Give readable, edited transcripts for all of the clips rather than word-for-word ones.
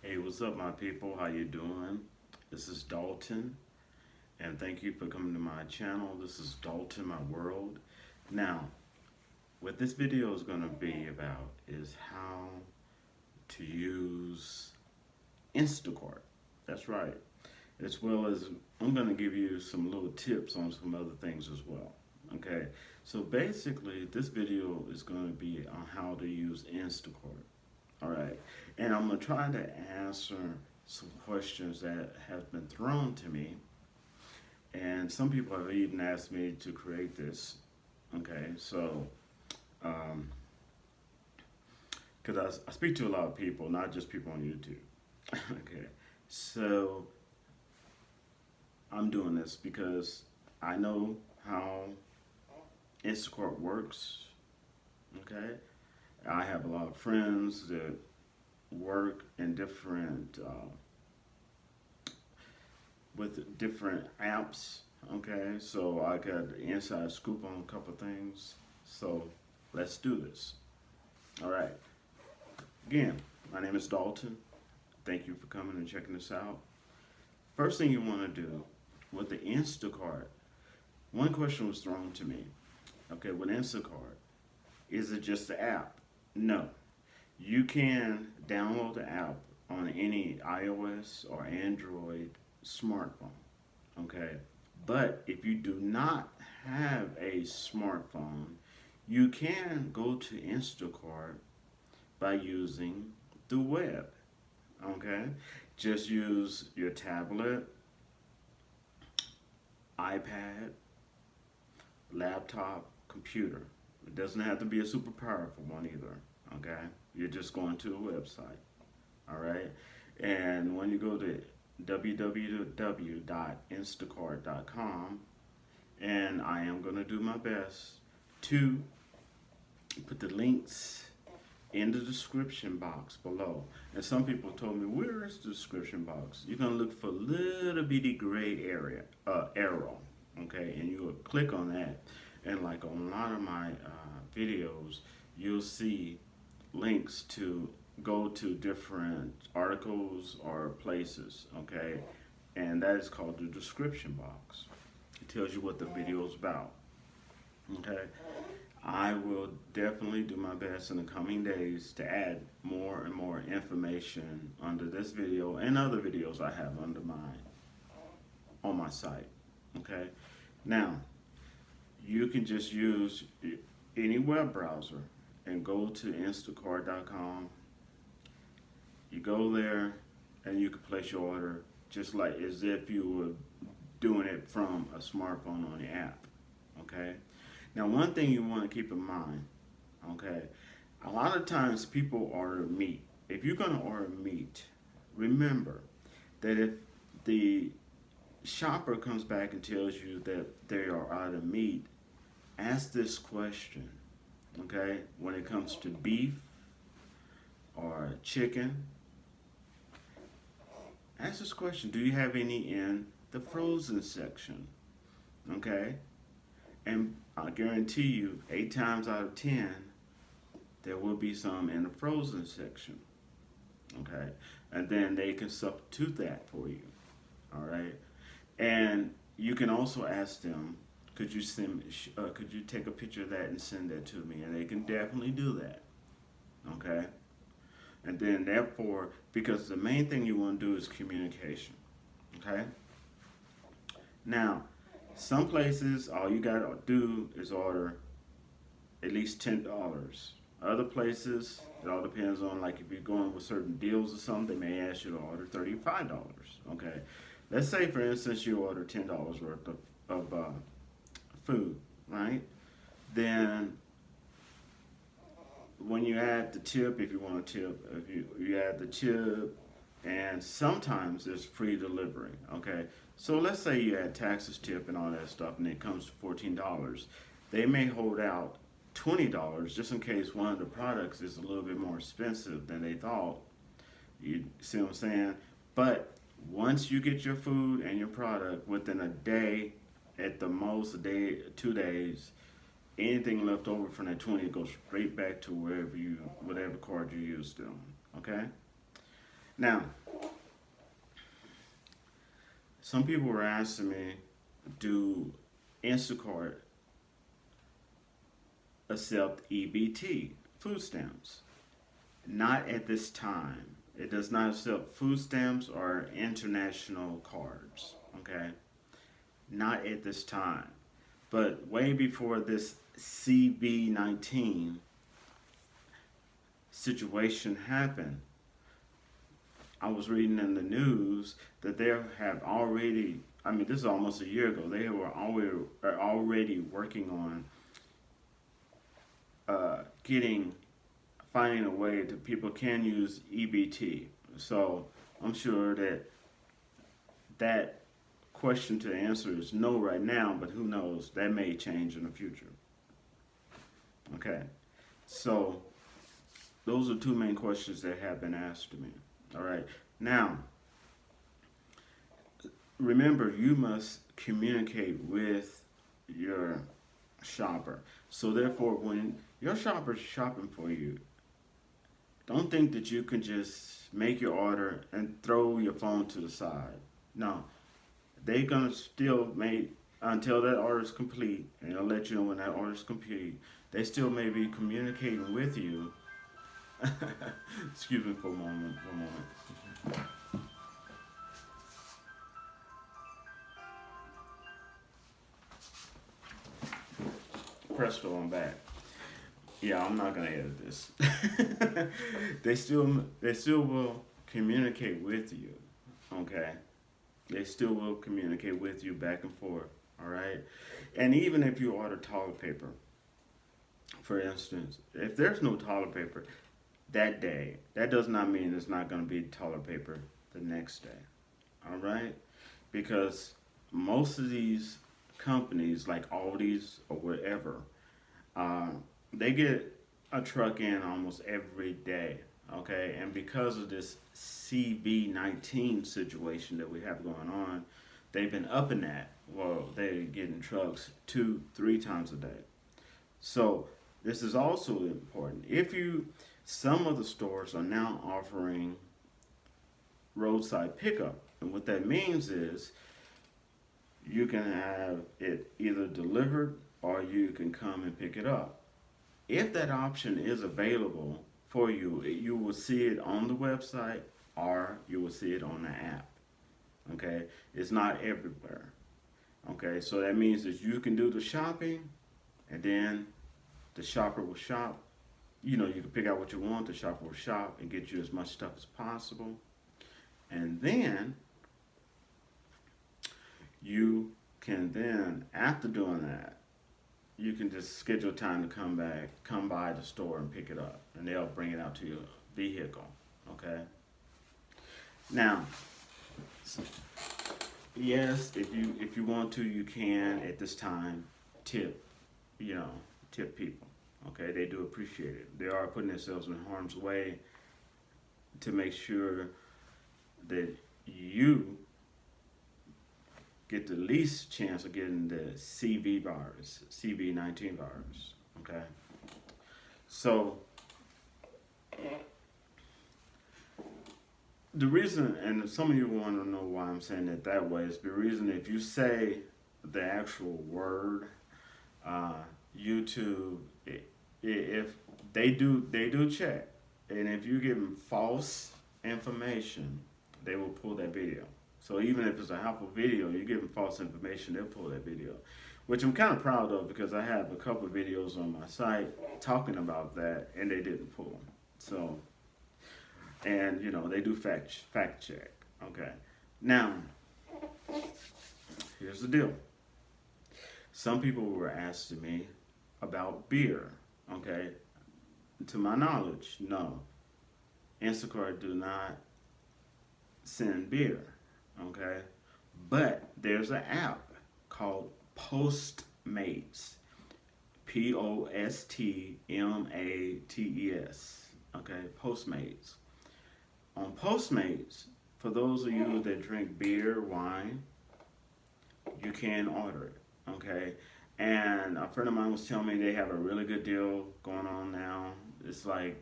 Hey, what's up, my people? How you doing? This is Dalton, and thank you for coming to my channel. This is Dalton, my world. Now, what this video is going to be about is how to use Instacart. That's right. As well as I'm going to give you some little tips on some other things as well. Okay, so basically, this video is going to be on how to use Instacart. All right, and I'm gonna try to answer some questions that have been thrown to me, and some people have even asked me to create this. Okay, so um, because I speak to a lot of people, not just people on YouTube. Okay, so I'm doing this because I know how Instacart works. Okay, I have a lot of friends that work in different with different apps. Okay, so I got the inside scoop on a couple things. So let's do this. All right. Again, my name is Dalton. Thank you for coming and checking this out. First thing you want to do with the Instacart. One question was thrown to me. Okay, with Instacart, is it just the app? No. You can download the app on any iOS or Android smartphone, okay? But if you do not have a smartphone, you can go to Instacart by using the web, okay? Just use your tablet, iPad, laptop, computer. It doesn't have to be a super powerful one either, okay? You're just going to a website, all right? And when you go to www.instacart.com, and I am going to do my best to put the links in the description box below. And some people told me, where is the description box? You're going to look for a little bitty gray area, arrow, okay? And you will click on that. And like on a lot of my videos, you'll see links to go to different articles or places, okay? And that is called the description box. It tells you what the video is about, okay? I will definitely do my best in the coming days to add more and more information under this video and other videos I have on my site, okay? Now, you can just use any web browser and go to instacart.com. You go there and you can place your order just like as if you were doing it from a smartphone on the app, okay? Now, one thing you want to keep in mind, okay, a lot of times people order meat. If you're going to order meat, remember that if the shopper comes back and tells you that they are out of meat, ask this question, okay? When it comes to beef or chicken, ask this question, do you have any in the frozen section, okay? And I guarantee you, 8 times out of 10, there will be some in the frozen section, okay? And then they can substitute that for you, all right? And you can also ask them, could you take a picture of that and send that to me? And they can definitely do that, okay? And then therefore, because the main thing you want to do is communication, okay? Now, some places, all you got to do is order at least $10. Other places, it all depends on, like if you're going with certain deals or something, they may ask you to order $35, okay? Let's say, for instance, you order $10 worth of food, right? Then when you add the tip, if you want to tip, if you add the tip, and sometimes there's free delivery, okay? So let's say you add taxes, tip, and all that stuff, and it comes to $14. They may hold out $20 just in case one of the products is a little bit more expensive than they thought. You see what I'm saying? But once you get your food and your product within a day, at the most a day, 2 days, anything left over from that 20 goes straight back to whatever card you used them. Okay? Now, Some people were asking me, do Instacart accept EBT, food stamps? Not at this time. It does not accept food stamps or international cards. Okay? Not at this time. But way before this CV-19 situation happened, I was reading in the news that they have already, I mean, this is almost a year ago, they were already working on finding a way that people can use EBT. So I'm sure that question to answer is no right now, but who knows? That may change in the future. Okay, so those are two main questions that have been asked to me. All right, now remember, you must communicate with your shopper. So therefore, when your shopper's shopping for you, don't think that you can just make your order and throw your phone to the side. No, they're gonna still make until that order is complete, and they'll let you know when that order is complete. They still may be communicating with you. Excuse me for a moment. One moment. Presto, I'm back. Yeah, I'm not gonna edit this. They still will communicate with you. Okay, they still will communicate with you back and forth. All right, and even if you order toilet paper, for instance, if there's no toilet paper that day, that does not mean there's not going to be toilet paper the next day. All right, because most of these companies, like Aldi's or whatever, uh, they get a truck in almost every day. Okay, and because of this CV-19 situation that we have going on, they've been upping that. Well, they're getting trucks 2-3 times a day. So this is also important. Some of the stores are now offering roadside pickup, and what that means is you can have it either delivered or you can come and pick it up. If that option is available for you, you will see it on the website or you will see it on the app. Okay, it's not everywhere. Okay, so that means that you can do the shopping, and then the shopper will shop. You know, you can pick out what you want, the shopper will shop and get you as much stuff as possible. And then you can then, after doing that, you can just schedule time to come by the store and pick it up, and they'll bring it out to your vehicle. Okay. Now, yes, if you want to, you can at this time tip people. Okay, they do appreciate it. They are putting themselves in harm's way to make sure that you get the least chance of getting the CV-19 virus. Okay, so the reason, and some of you want to know why I'm saying it that way, is the reason if you say the actual word, YouTube, if they do check, and if you give them false information, they will pull that video. So even if it's a helpful video, you give them false information, they'll pull that video, which I'm kind of proud of because I have a couple of videos on my site talking about that, and they didn't pull them. So, and they do fact check. Okay, now here's the deal. Some people were asking me about beer. Okay, to my knowledge, no, Instacart do not send beer. Okay, but there's an app called Postmates, Postmates. Okay, Postmates. On Postmates, for those of you that drink beer, wine, you can order it. Okay, and a friend of mine was telling me they have a really good deal going on now. It's like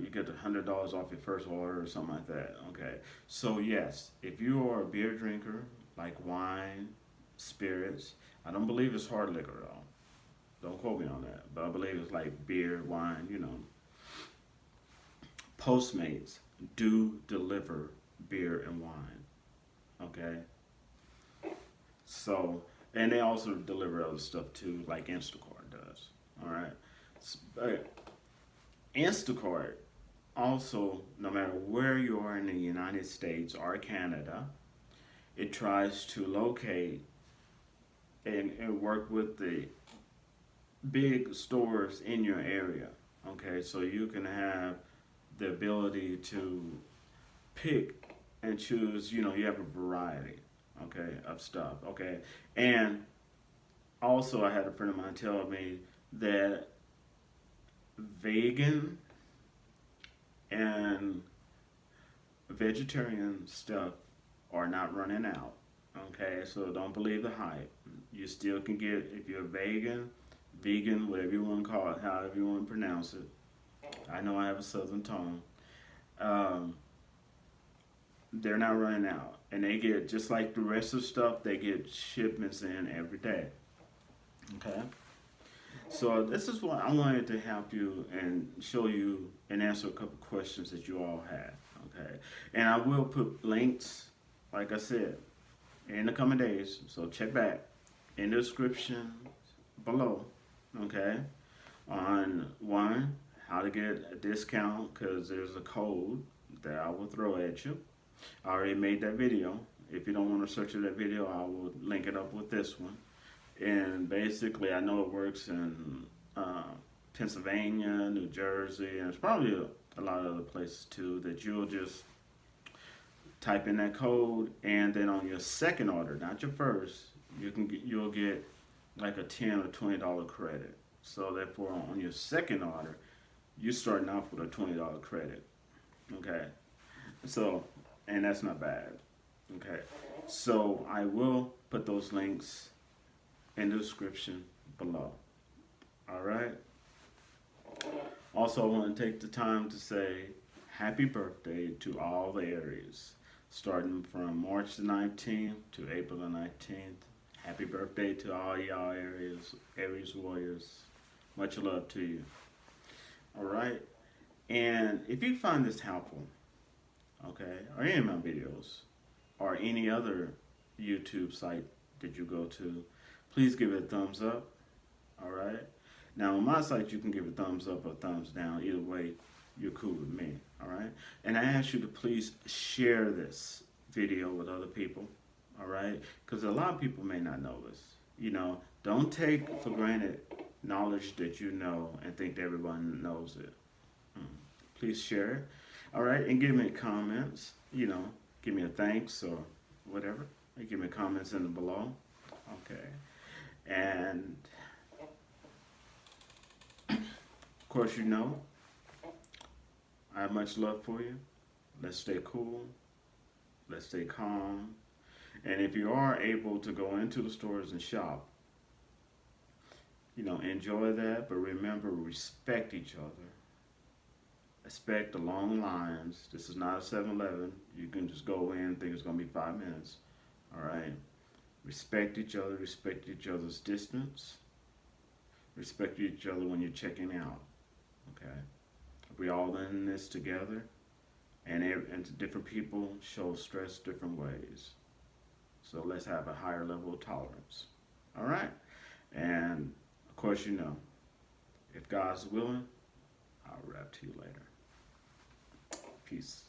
you get $100 off your first order or something like that. Okay. So yes, if you are a beer drinker, like wine, spirits, I don't believe it's hard liquor though. Don't quote me on that, but I believe it's like beer, wine, Postmates do deliver beer and wine. Okay. So, and they also deliver other stuff too, like Instacart does. All right. But Instacart also, no matter where you are in the United States or Canada, it tries to locate and work with the big stores in your area. Okay, so you can have the ability to pick and choose, you have a variety, okay, of stuff, okay. And also, I had a friend of mine tell me that vegan and vegetarian stuff are not running out. Okay, so don't believe the hype. You still can get, if you're vegan, whatever you want to call it, however you want to pronounce it. I know I have a southern tongue. Um, they're not running out. And they get, just like the rest of the stuff, they get shipments in every day. Okay? So this is what I wanted to help you and show you and answer a couple questions that you all had. Okay? And I will put links, like I said, in the coming days. So check back in the description below. Okay? On one, how to get a discount, because there's a code that I will throw at you. I already made that video. If you don't want to search for that video, I will link it up with this one. And basically, I know it works in Pennsylvania, New Jersey, and it's probably a lot of other places too, that you'll just type in that code, and then on your second order, not your first, you'll get like a $10 or $20 credit. So therefore, on your second order, you're starting off with a $20 credit. Okay, so, and that's not bad. Okay, so I will put those links in the description below. All right. Also, I want to take the time to say happy birthday to all the Aries, starting from March the 19th to April the 19th. Happy birthday to all y'all Aries warriors. Much love to you. All right. And if you find this helpful, okay, or any of my videos, or any other YouTube site that you go to, please give it a thumbs up. All right. Now on my site, you can give a thumbs up or thumbs down. Either way, you're cool with me. All right. And I ask you to please share this video with other people. All right. Because a lot of people may not know this. Don't take for granted knowledge that you know and think that everyone knows it. Please share it. All right. And give me comments. Give me a thanks or whatever. Give me comments in the below. Okay. And of course, I have much love for you. Let's stay cool. Let's stay calm. And if you are able to go into the stores and shop, enjoy that. But remember, respect each other. Respect the long lines. This is not a 7-Eleven. You can just go in and think it's going to be 5 minutes. All right. Respect each other. Respect each other's distance. Respect each other when you're checking out. Okay. We all in this together. And different people show stress different ways. So let's have a higher level of tolerance. All right. And of course, if God's willing, I'll rap to you later. Peace.